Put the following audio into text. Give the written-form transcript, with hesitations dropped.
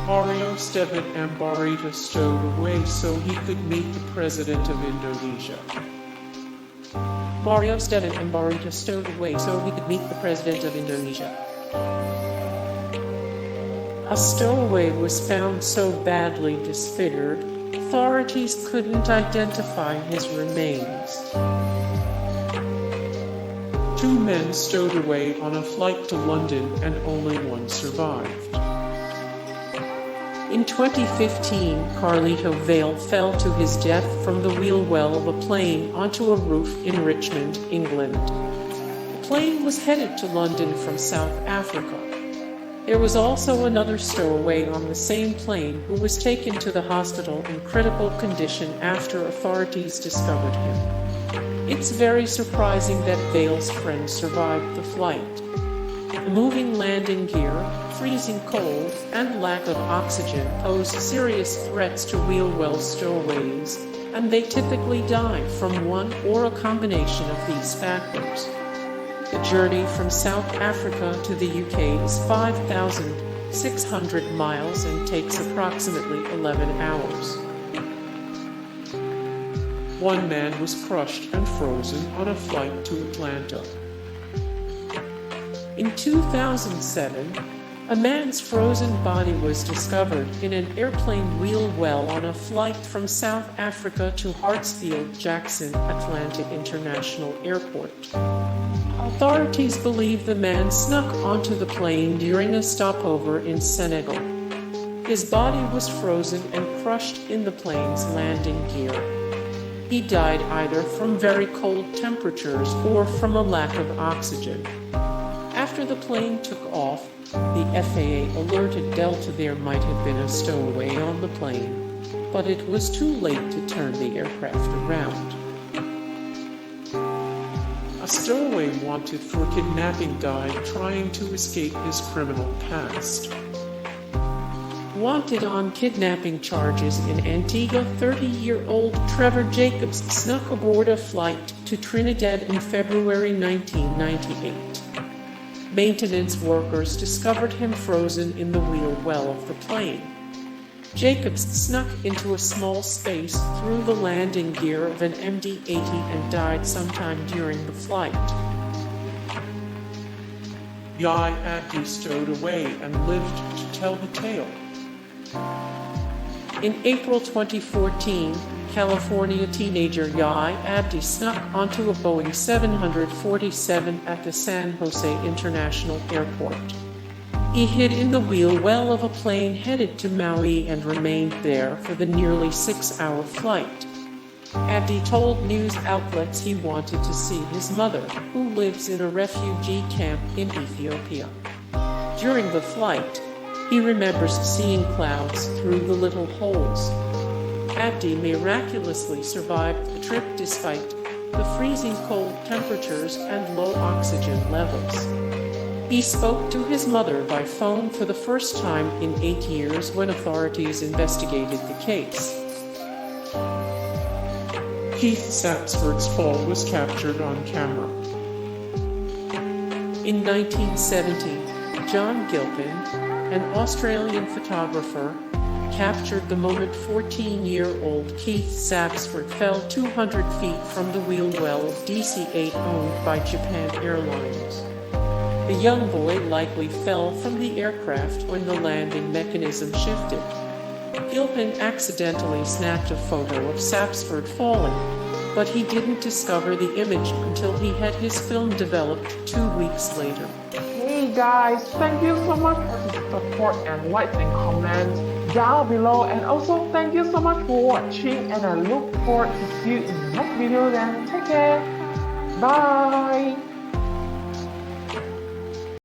MarioStevanAmbarita stowed away so he could meet the president of Indonesia. MarioStevanAmbarita stowed away so he could meet the president of Indonesia. A stowaway was found so badly disfigured, authorities couldn't identify his remains. Two men stowed away on a flight to London and only one survived. In 2015, Carlito Vale fell to his death from the wheel well of a plane onto a roof in Richmond, England. The plane was headed to London from South Africa. There was also another stowaway on the same plane who was taken to the hospital in critical condition after authorities discovered him. It's very surprising that Vale's friend survived the flight. The moving landing gear, freezing cold, and lack of oxygen pose serious threats to wheel well stowaways, and they typically die from one or a combination of these factors. The journey from South Africa to the UK is 5,600 miles and takes approximately 11 hours. One man was crushed and frozen on a flight to Atlanta. In 2007, a man's frozen body was discovered in an airplane wheel well on a flight from South Africa to Hartsfield-Jackson Atlantic International Airport. Authorities believe the man snuck onto the plane during a stopover in Senegal. His body was frozen and crushed in the plane's landing gear. He died either from very cold temperatures or from a lack of oxygen. After the plane took off, the FAA alerted Delta there might have been a stowaway on the plane, but it was too late to turn the aircraft around. A stowaway wanted for kidnapping died trying to escape his criminal past. Wanted on kidnapping charges in Antigua, 30-year-old Trevor Jacobs snuck aboard a flight to Trinidad in February 1998. Maintenance workers discovered him frozen in the wheel well of the plane. Jacobs snuck into a small space through the landing gear of an MD-80 and died sometime during the flight. Yahye Abdi stowed away and lived to tell the tale. In April 2014, California teenager Yahye Abdi snuck onto a Boeing 747 at the San Jose International Airport. He hid in the wheel well of a plane headed to Maui and remained there for the nearly 6-hour flight. Abdi told news outlets he wanted to see his mother, who lives in a refugee camp in Ethiopia. During the flight, he remembers seeing clouds through the little holes. Abdi miraculously survived the trip despite the freezing cold temperatures and low oxygen levels. He spoke to his mother by phone for the first time in 8 years when authorities investigated the case. Keith Sapsford's fall was captured on camera. In 1970, John Gilpin, an Australian photographer, captured the moment 14-year-old Keith Sapsford fell 200 feet from the wheel well of DC-8 owned by Japan Airlines. The young boy likely fell from the aircraft when the landing mechanism shifted. Gilpin accidentally snapped a photo of Sapsford falling, but he didn't discover the image until he had his film developed 2 weeks later. Hey guys, thank you so much for the support and likes and comments down below, and also thank you so much for watching, and I look forward to see you in the next video. Then take care, bye.